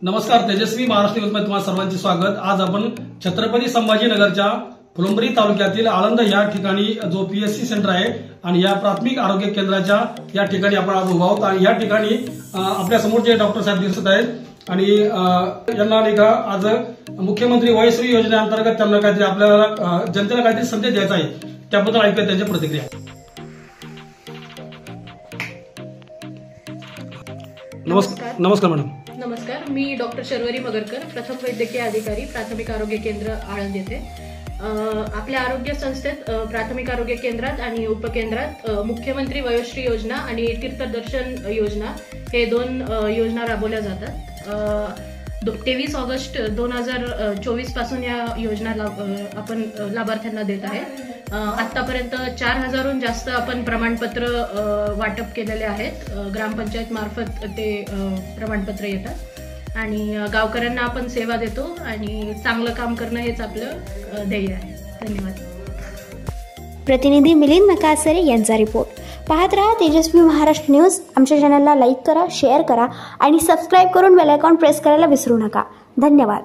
नमस्कार, तेजस्वी महाराष्ट्र न्यूजमध्ये तुम्हा सर्वांचे स्वागत। आज आपण छत्रपती संभाजीनगरच्या फुलंब्री तालुक्यातील आळंद या ठिकाणी जो पीएससी सेंटर आहे आणि या प्राथमिक आरोग्य केंद्राच्या या ठिकाणी आपण आज उभा आहोत आणि या ठिकाणी आपल्या समोर जे डॉक्टर साहेब दिसत आहेत आणि यांना नाही का आज मुख्यमंत्री वयश्री योजनेअंतर्गत त्यांना काहीतरी आपल्याला जनतेला काहीतरी संदेश द्यायचा आहे, त्याबद्दल ऐकूया त्यांच्या प्रतिक्रिया। नमस्कार मॅडम। नमस्कार, मी डॉक्टर शर्वरी मगरकर, प्रथम वैद्यकीय अधिकारी, प्राथमिक आरोग्य केंद्र आळंद येथे। आपल्या आरोग्य संस्थेत प्राथमिक आरोग्य केंद्रात आणि उपकेंद्रात मुख्यमंत्री वयोश्री योजना आणि तीर्थदर्शन योजना हे दोन योजना राबवल्या जातात। 23 ऑगस्ट 2024 पासून या योजना आपण लाभार्थ्यांना देत आहे। आतापर्यंत 4000हून जास्त आपण प्रमाणपत्र वाटप केलेले आहेत। ग्रामपंचायत मार्फत ते प्रमाणपत्र येतात आणि गावकऱ्यांना आपण सेवा देतो आणि चांगलं काम करणं हेच आपलं ध्येय आहे। धन्यवाद। प्रतिनिधी मिलिंद नकासरे यांचा रिपोर्ट। पाहत रहा तेजस्वी महाराष्ट्र न्यूज। आमच्या चॅनलला लाईक करा, शेअर करा आणि सबस्क्राईब करून बेल आयकॉन प्रेस करायला विसरू नका। धन्यवाद।